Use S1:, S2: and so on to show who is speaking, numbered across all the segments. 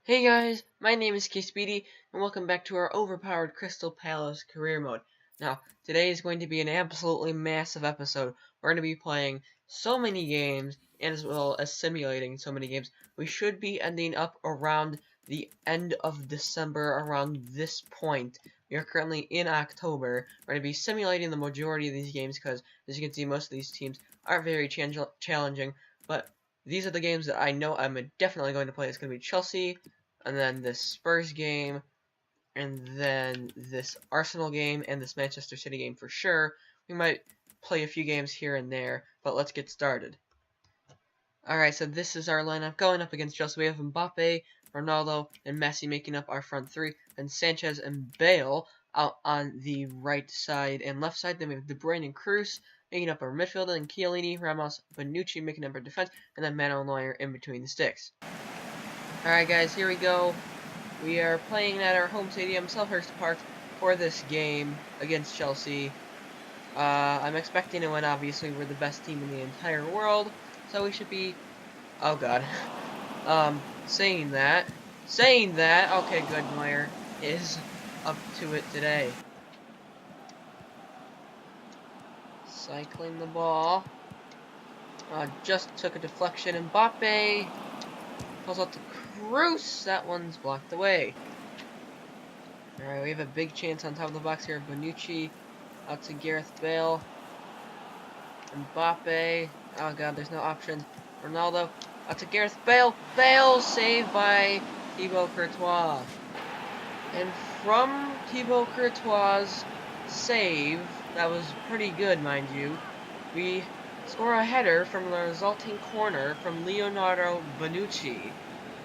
S1: Hey guys, my name is Speedy, and welcome back to our overpowered Crystal Palace career mode. Now, today is going to be an absolutely massive episode. We're going to be playing so many games, and as well as simulating so many games. We should be ending up around the end of December, around this point. We are currently in October. We're going to be simulating the majority of these games because, as you can see, most of these teams aren't very challenging, but these are the games that I know I'm definitely going to play. It's going to be Chelsea, and then this Spurs game, and then this Arsenal game, and this Manchester City game for sure. We might play a few games here and there, but let's get started. Alright, so this is our lineup going up against Chelsea. We have Mbappe, Ronaldo, and Messi making up our front three, and Sanchez and Bale out on the right side and left side. Then we have De Bruyne and Kroos making up our midfield, and Chiellini, Ramos, Bonucci making up our defense, and then Manuel Neuer in between the sticks. Alright guys, here we go. We are playing at our home stadium, Selhurst Park, for this game against Chelsea. I'm expecting to win, obviously. We're the best team in the entire world, so we should be... Oh god. Saying that, okay, good, Neuer is up to it today. Cycling the ball. Just took a deflection. Mbappe pulls out the Kroos. That one's blocked away. Alright, we have a big chance on top of the box here. Bonucci out to Gareth Bale. Mbappe. Oh god, there's no option. Ronaldo out to Gareth Bale. Bale saved by Thibaut Courtois. And from Thibaut Courtois' save, that was pretty good, mind you, we score a header from the resulting corner from Leonardo Bonucci. You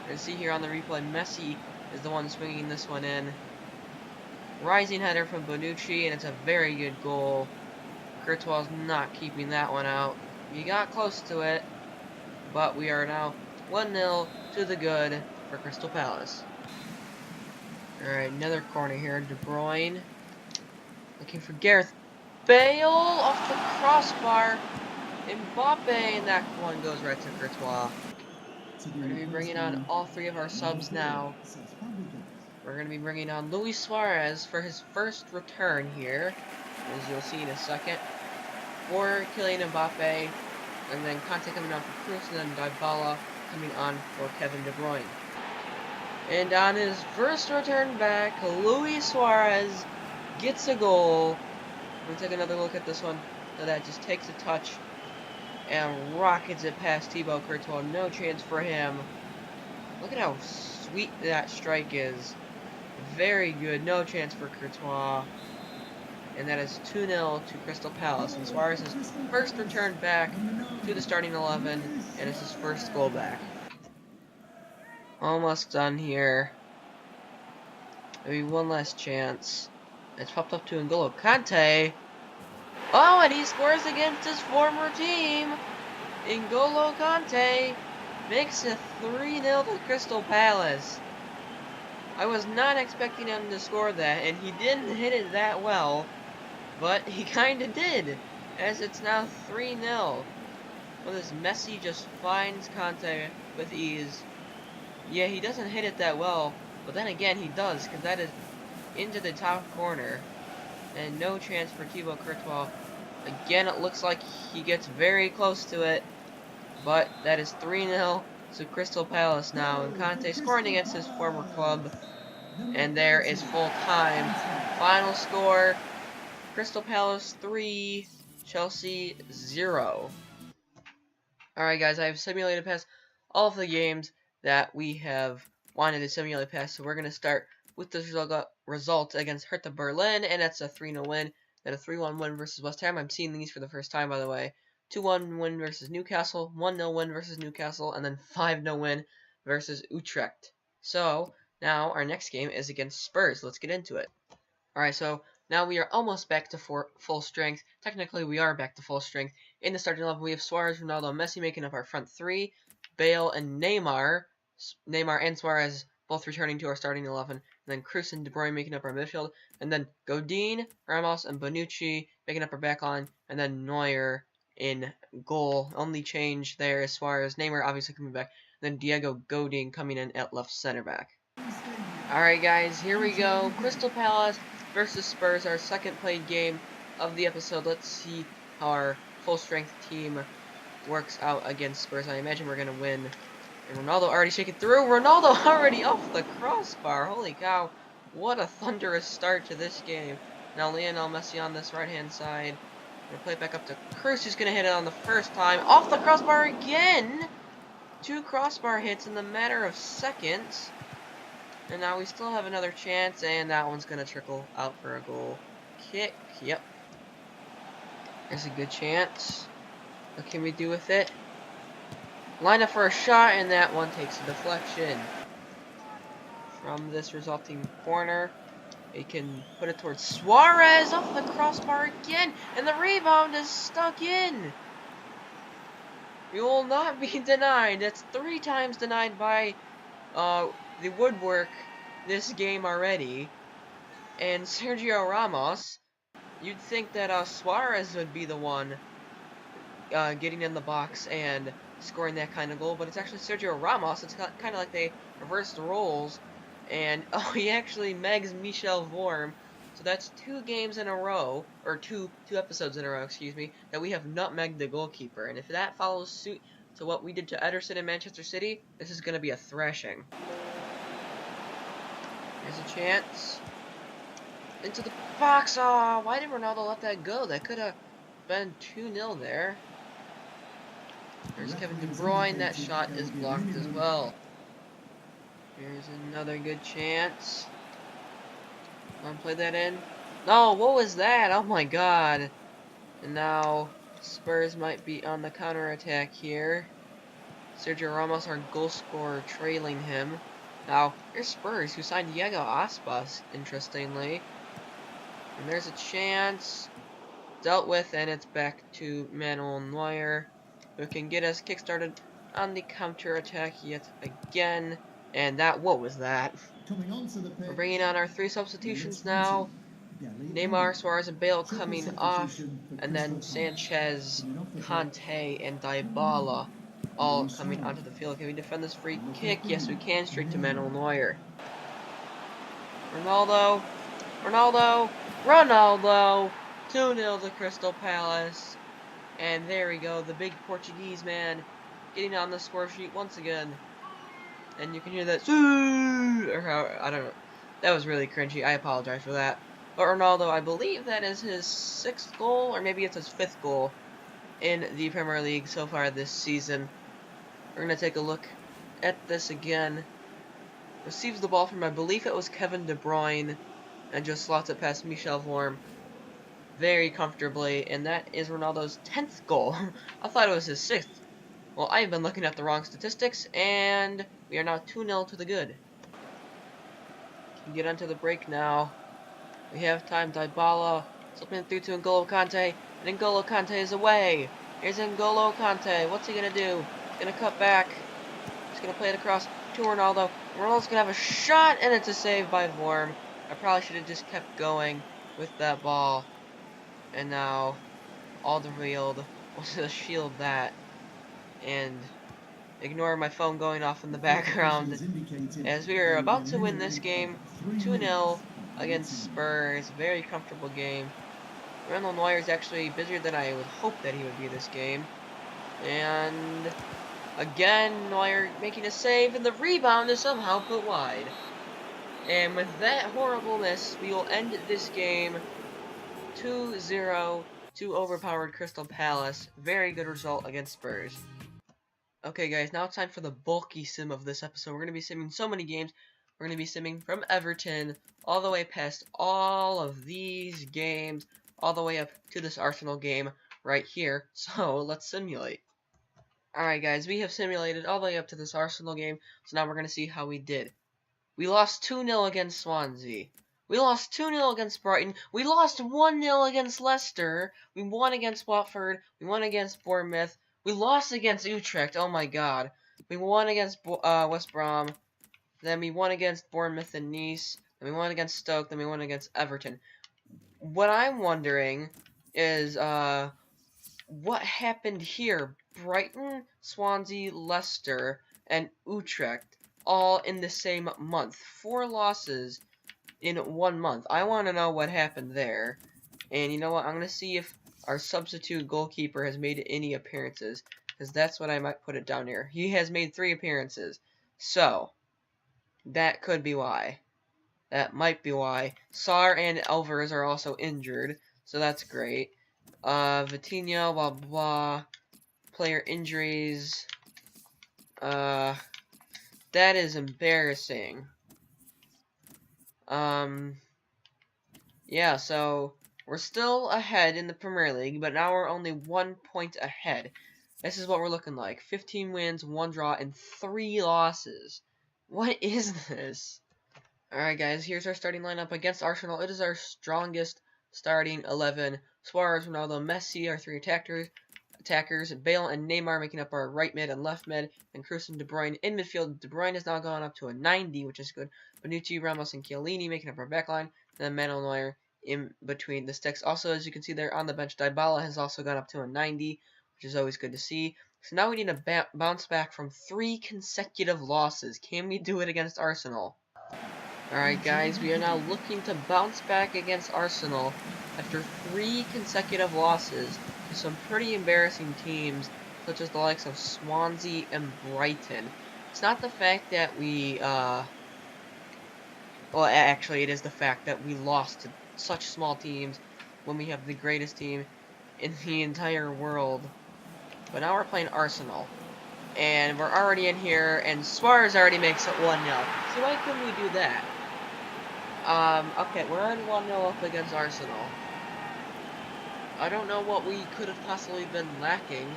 S1: can see here on the replay, Messi is the one swinging this one in. Rising header from Bonucci, and it's a very good goal. Courtois not keeping that one out. We got close to it, but we are now 1-0 to the good for Crystal Palace. Alright, another corner here. De Bruyne looking for Gareth Bale off the crossbar. Mbappe, and that one goes right to Courtois. We're going to be bringing on all three of our subs now. We're going to be bringing on Luis Suarez for his first return here, as you'll see in a second, for Kylian Mbappe, and then Conte coming on for Kroos, and then Dybala coming on for Kevin De Bruyne. And on his first return back, Luis Suarez gets a goal. We'll take another look at this one. So that just takes a touch and rockets it past Thibaut Courtois. No chance for him. Look at how sweet that strike is. Very good. No chance for Courtois. And that is 2-0 to Crystal Palace. And Suarez's first return back to the starting 11, and it's his first goal back. Almost done here. Maybe one last chance. It's popped up to N'Golo Kante. Oh, and he scores against his former team. N'Golo Kante makes it 3-0 to Crystal Palace. I was not expecting him to score that, and he didn't hit it that well, but he kinda did, as it's now 3-0. Well, this Messi just finds Kante with ease. Yeah, he doesn't hit it that well, but then again he does, because that is into the top corner. And no chance for Thibaut Courtois. Again, it looks like he gets very close to it, but that is 3-0 to Crystal Palace now. And Kante scoring against his former club. And there is full time. Final score, Crystal Palace 3, Chelsea 0. Alright guys, I have simulated past all of the games that we have wanted to simulate past. So we're going to start with this result against Hertha Berlin, and that's a 3-0 win. Then a 3-1 win versus West Ham. I'm seeing these for the first time, by the way. 2-1 win versus Newcastle, 1-0 win versus Newcastle, and then 5-0 win versus Utrecht. So now our next game is against Spurs. Let's get into it. Alright, so now we are almost back to full strength. Technically, we are back to full strength. In the starting 11, we have Suarez, Ronaldo, and Messi making up our front three. Bale and Neymar and Suarez both returning to our starting 11. And then Kroos and De Bruyne making up our midfield. And then Godin, Ramos, and Bonucci making up our back line. And then Neuer in goal. Only change there is Suarez. Neymar obviously coming back. then Diego Godin coming in at left center back. Alright guys, here we go. Crystal Palace versus Spurs, our second played game of the episode. Let's see how our full strength team works out against Spurs. I imagine we're going to win. And Ronaldo already shaking through. Ronaldo already off the crossbar. Holy cow. What a thunderous start to this game. Now Lionel Messi on this right-hand side. Gonna play it back up to Cruz, who's gonna hit it on the first time. Off the crossbar again! 2 crossbar hits in the matter of seconds. And now we still have another chance, and that one's gonna trickle out for a goal kick. Yep. There's a good chance. What can we do with it? Line up for a shot, and that one takes a deflection. From this resulting corner, we can put it towards Suarez off the crossbar again, and the rebound is stuck in. We will not be denied. That's 3 times denied by the woodwork this game already. And Sergio Ramos, you'd think that Suarez would be the one getting in the box and scoring that kind of goal, but it's actually Sergio Ramos. It's kind of like they reversed the roles, and he actually megs Michel Vorm. So that's 2 games in a row, or two episodes in a row, excuse me, that we have nutmegged the goalkeeper. And if that follows suit to what we did to Ederson in Manchester City, this is going to be a thrashing. Here's a chance. Into the box. Oh, why did Ronaldo let that go? That could have been 2-0 there. There's Kevin De Bruyne. That shot is blocked as well. Here's another good chance. Want to play that in? No, what was that? Oh my god. And now Spurs might be on the counter-attack here. Sergio Ramos, our goal scorer, trailing him. Now, here's Spurs, who signed Diego Aspas, interestingly. And there's a chance. Dealt with, and it's back to Manuel Neuer, who can get us kickstarted on the counter-attack yet again. And that, what was that? We're bringing on our 3 substitutions now. Neymar, Suarez, and Bale coming off, and then Sanchez, Conte, and Dybala all coming onto the field. Can we defend this free kick? Yes, we can. Straight to Manuel Neuer. Ronaldo, Ronaldo, Ronaldo! 2-0 to Crystal Palace. And there we go, the big Portuguese man getting on the score sheet once again. And you can hear that, or how, I don't know. That was really cringy. I apologize for that. But Ronaldo, I believe that is his 6th goal, or maybe it's his 5th goal in the Premier League so far this season. We're going to take a look at this again. Receives the ball from, I believe it was Kevin De Bruyne, and just slots it past Michel Vorm very comfortably, and that is Ronaldo's 10th goal. I thought it was his 6th. Well, I have been looking at the wrong statistics, and we are now 2-0 to the good. Can get onto the break now. We have time. Dybala slipping through to N'Golo Kante, and N'Golo Kante is away. Here's N'Golo Kante. What's he gonna do? He's gonna cut back. He's gonna play it across to Ronaldo. Ronaldo's gonna have a shot, and it's a save by Vorm. I probably should have just kept going with that ball. And now, Alderweireld will just shield that and ignore my phone going off in the background, as we are about to win this game 2-0 against Spurs. Very comfortable game. Manuel Neuer is actually busier than I would hope that he would be this game. And again, Neuer making a save, and the rebound is somehow put wide. And with that horrible miss, we will end this game 2-0 to overpowered Crystal Palace. Very good result against Spurs. Okay guys, now it's time for the bulky sim of this episode. We're going to be simming so many games. We're going to be simming from Everton all the way past all of these games, all the way up to this Arsenal game right here. So let's simulate. Alright guys, we have simulated all the way up to this Arsenal game, so now we're going to see how we did. We lost 2-0 against Swansea. We lost 2-0 against Brighton. We lost 1-0 against Leicester. We won against Watford. We won against Bournemouth. We lost against Utrecht. Oh my god. We won against West Brom. Then we won against Bournemouth and Nice. Then we won against Stoke. Then we won against Everton. What I'm wondering is, what happened here? Brighton, Swansea, Leicester, and Utrecht, all in the same month. 4 losses in 1 month. I want to know what happened there. And you know what? I'm going to see if our substitute goalkeeper has made any appearances, because that's what I might put it down here. He has made 3 appearances. So, that could be why. That might be why. Sar and Alvarez are also injured, so that's great. Vitinho, blah, blah. Player injuries. That is embarrassing. Yeah, so we're still ahead in the Premier League, but now we're only 1 point ahead. This is what we're looking like. 15 wins, 1 draw, and 3 losses. What is this? Alright guys, here's our starting lineup against Arsenal. It is our strongest starting 11. Suarez, Ronaldo, Messi, our 3 attackers, Bale and Neymar making up our right mid and left mid, and Kroos and De Bruyne in midfield. De Bruyne has now gone up to a 90, which is good. Bonucci, Ramos, and Chiellini making up our backline, and then Manuel Neuer in between the sticks. Also, as you can see there on the bench, Dybala has also gone up to a 90, which is always good to see. So now we need to bounce back from 3 consecutive losses. Can we do it against Arsenal? Alright guys, we are now looking to bounce back against Arsenal after 3 consecutive losses to some pretty embarrassing teams, such as the likes of Swansea and Brighton. It's not the fact that we, well, actually it is the fact that we lost to such small teams when we have the greatest team in the entire world. But now we're playing Arsenal. And we're already in here, and Suarez already makes it 1-0. So why couldn't we do that? Okay, we're in 1-0 up against Arsenal. I don't know what we could have possibly been lacking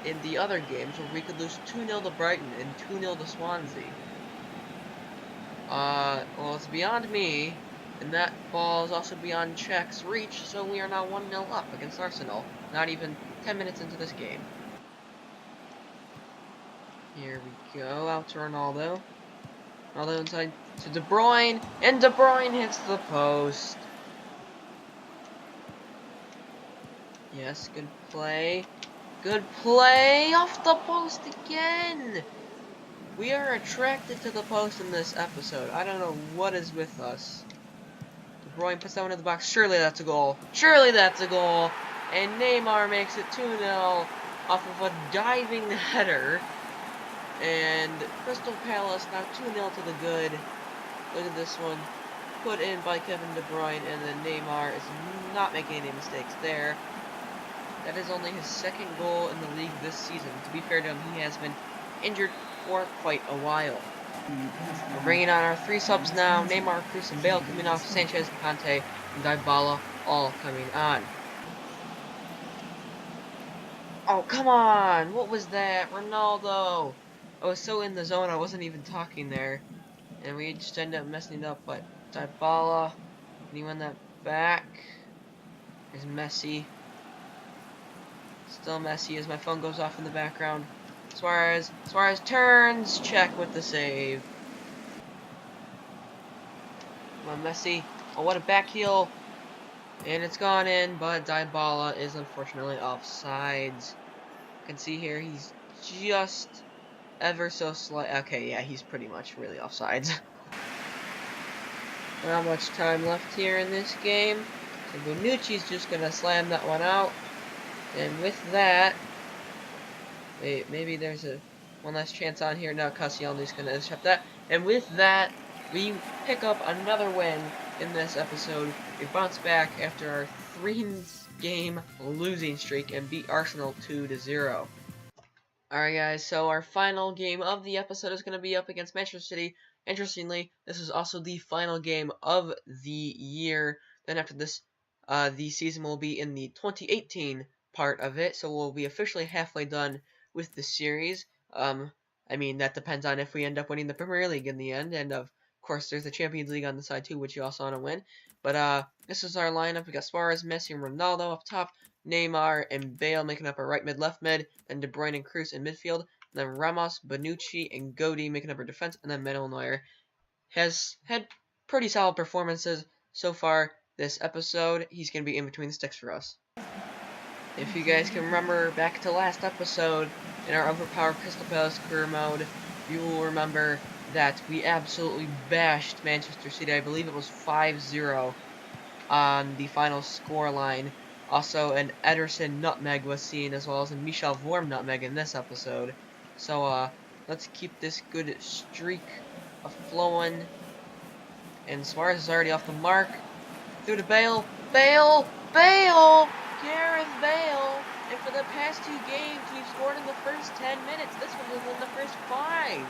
S1: in the other games where we could lose 2-0 to Brighton and 2-0 to Swansea. Well, it's beyond me, and that ball is also beyond Czech's reach, so we are now 1-0 up against Arsenal, not even 10 minutes into this game. Here we go, out to Ronaldo. Ronaldo inside to De Bruyne, and De Bruyne hits the post. Yes, good play. Good play! Off the post again! We are attracted to the post in this episode. I don't know what is with us. De Bruyne puts that one in the box. Surely that's a goal. Surely that's a goal! And Neymar makes it 2-0 off of a diving header. And Crystal Palace now 2-0 to the good. Look at this one. Put in by Kevin De Bruyne, and then Neymar is not making any mistakes there. That is only his 2nd goal in the league this season. To be fair to him, he has been injured for quite a while. We're bringing on our 3 subs now. Neymar, Kroos, and Bale coming off. Sanchez, Kante, and Dybala all coming on. Oh, come on! What was that? Ronaldo! I was so in the zone, I wasn't even talking there. And we just ended up messing it up, but Dybala, can he win that back? There's Messi. Still Messi as my phone goes off in the background. Suarez turns, check with the save. Come on, Messi. Oh, what a back heel. And it's gone in, but Dybala is unfortunately offsides. You can see here, he's just ever so slight. Okay, yeah, he's pretty much really offsides. Not much time left here in this game. So Bonucci's just gonna slam that one out. And with that, wait, maybe there's one last chance on here. No, Cassielni's gonna intercept that. And with that, we pick up another win in this episode. We bounce back after our 3-game losing streak and beat Arsenal 2-0. Alright guys, so our final game of the episode is going to be up against Manchester City. Interestingly, this is also the final game of the year. Then after this, the season will be in the 2018 part of it, so we'll be officially halfway done with the series. I mean, that depends on if we end up winning the Premier League in the end, and of course there's the Champions League on the side too, which you also want to win. But this is our lineup. We got Suarez, Messi, and Ronaldo up top. Neymar and Bale making up our right mid, left mid, then De Bruyne and Kroos in midfield, then Ramos, Bonucci, and Godin making up our defense, and then Manuel Neuer has had pretty solid performances so far this episode. He's going to be in between the sticks for us. If you guys can remember back to last episode in our overpowered Crystal Palace career mode, you will remember that we absolutely bashed Manchester City. I believe it was 5-0 on the final score line. Also, an Ederson nutmeg was seen, as well as a Michel Vorm nutmeg in this episode. So, let's keep this good streak flowing. And Suarez is already off the mark. Through to Bale. Bale! Bale! Gareth Bale! And for the past 2 games, we've scored in the first 10 minutes. This one was in the first 5.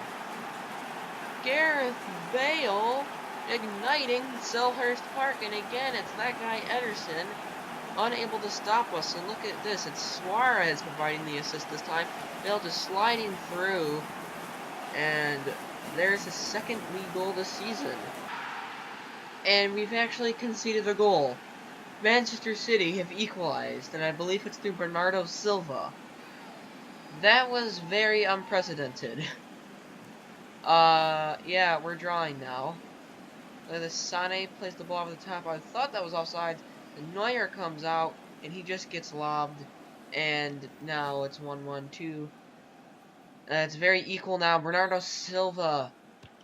S1: Gareth Bale igniting Selhurst Park, and again, it's that guy Ederson unable to stop us. And look at this, it's Suarez providing the assist this time. Bale just sliding through, and there's his second league goal this season. And we've actually conceded a goal. Manchester City have equalized, and I believe it's through Bernardo Silva. That was very unprecedented. Yeah, we're drawing now. The Sane plays the ball over the top. I thought that was offside. The Neuer comes out, and he just gets lobbed. And now it's 1-1-2. It's very equal now. Bernardo Silva,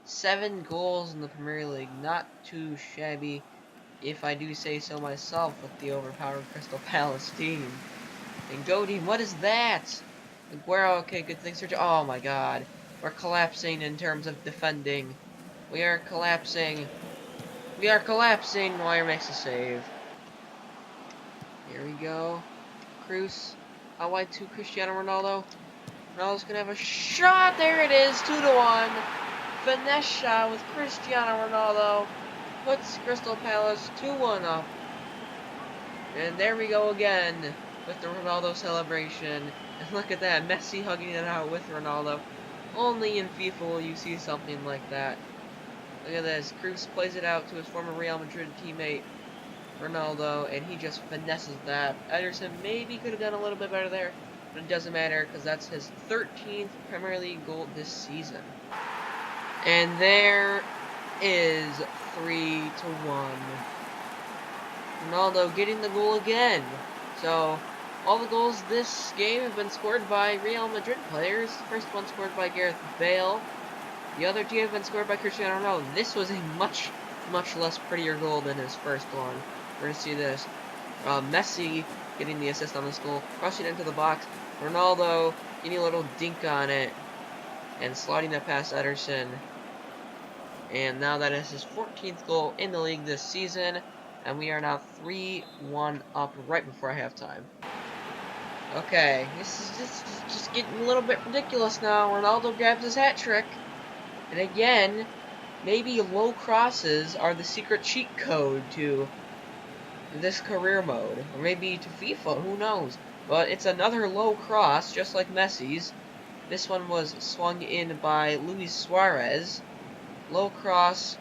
S1: 7 goals in the Premier League. Not too shabby, if I do say so myself, with the overpowered Crystal Palace team. And Goody, what is that? Aguero, okay, good thing, Sergio. Oh my god. We're collapsing in terms of defending. We are collapsing. We are collapsing. Neuer makes a save. Here we go. Cruz. Out wide to Cristiano Ronaldo. Ronaldo's gonna have a shot. There it is. 2-1. Finesse shot with Cristiano Ronaldo. Puts Crystal Palace 2-1 up. And there we go again with the Ronaldo celebration. And look at that. Messi hugging it out with Ronaldo. Only in FIFA will you see something like that. Look at this. Cruz plays it out to his former Real Madrid teammate, Ronaldo, and he just finesses that. Ederson maybe could have done a little bit better there, but it doesn't matter because that's his 13th Premier League goal this season. And there is 3-1. Ronaldo getting the goal again. So, all the goals this game have been scored by Real Madrid players. The first one scored by Gareth Bale. The other two have been scored by Cristiano Ronaldo. This was a much less prettier goal than his first one. We're going to see this. Messi getting the assist on this goal, crossing into the box. Ronaldo getting a little dink on it and sliding it past Ederson. And now that is his 14th goal in the league this season. And we are now 3-1 up right before halftime. Okay, this is just getting a little bit ridiculous now. Ronaldo grabs his hat trick. And again, maybe low crosses are the secret cheat code to this career mode. Or maybe to FIFA, who knows. But it's another low cross, just like Messi's. This one was swung in by Luis Suarez. Low cross.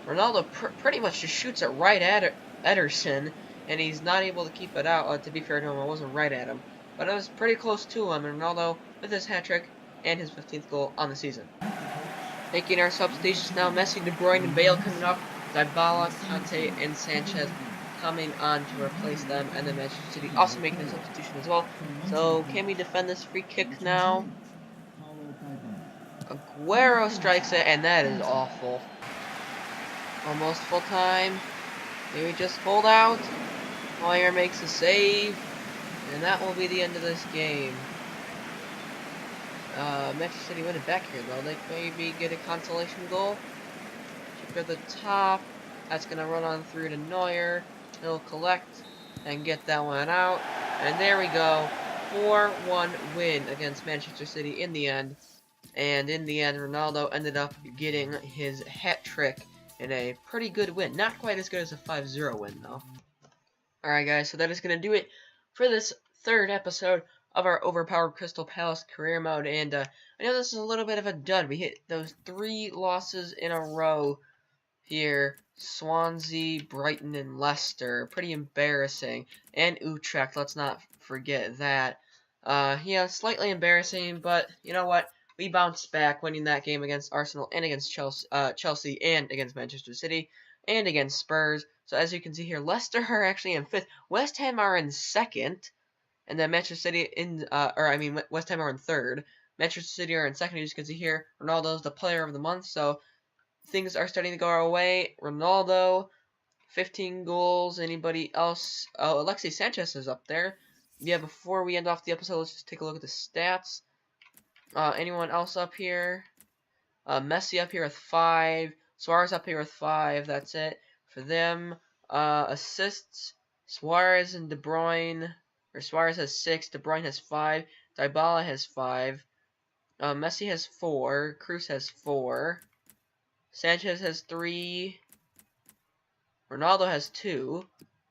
S1: Ronaldo pretty much just shoots it right at Ederson, and he's not able to keep it out. To be fair to him, I wasn't right at him. But I was pretty close to him, and Ronaldo with his hat-trick and his 15th goal on the season. Making our substitutions now, Messi, De Bruyne, and Bale coming up. Dybala, Kante, and Sanchez coming on to replace them, and then Manchester City also making a substitution as well. So, can we defend this free kick now? Aguero strikes it, and that is awful. Almost full time. Maybe just hold out. Neuer makes a save, and that will be the end of this game. Manchester City win it back here, though. They maybe get a consolation goal. Keep at the top. That's going to run on through to Neuer. He'll collect and get that one out. And there we go. 4-1 win against Manchester City in the end. And in the end, Ronaldo ended up getting his hat trick in a pretty good win. Not quite as good as a 5-0 win, though. Alright, guys, so that is going to do it for this third episode of our overpowered Crystal Palace career mode. And I know this is a little bit of a dud. We hit those 3 losses in a row here. Swansea, Brighton, and Leicester. Pretty embarrassing. And Utrecht, let's not forget that. Yeah, slightly embarrassing, but you know what? We bounced back, winning that game against Arsenal and against Chelsea and against Manchester City and against Spurs. So as you can see here, Leicester are actually in 5th. West Ham are in 2nd. And then Manchester City West Ham are in 3rd. Manchester City are in second, as you can see here. Ronaldo's the player of the month, so things are starting to go our way. Ronaldo, 15 goals. Anybody else? Oh, Alexis Sanchez is up there. Yeah, before we end off the episode, let's just take a look at the stats. Anyone else up here? Messi up here with 5. Suarez up here with 5. That's it for them. Assists. Suarez and De Bruyne. Or Suarez has 6. De Bruyne has 5. Dybala has 5. Messi has 4. Cruz has 4. Sanchez has 3. Ronaldo has 2.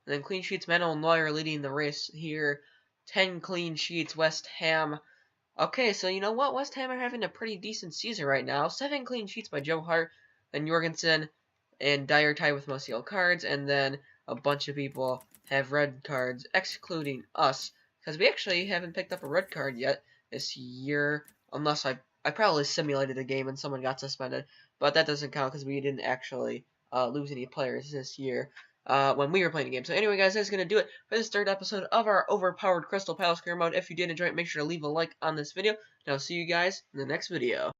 S1: And then clean sheets, Manuel Neuer leading the race here. 10 clean sheets. West Ham. Okay, so you know what? West Ham are having a pretty decent season right now. 7 clean sheets by Joe Hart, then Jorgensen, and Dyer tied with most yellow cards, and then a bunch of people have red cards, excluding us, because we actually haven't picked up a red card yet this year, unless I probably simulated a game and someone got suspended, but that doesn't count because we didn't actually lose any players this year. When we were playing the game. So anyway, guys, that's going to do it for this third episode of our overpowered Crystal Palace career mode. If you did enjoy it, make sure to leave a like on this video, and I'll see you guys in the next video.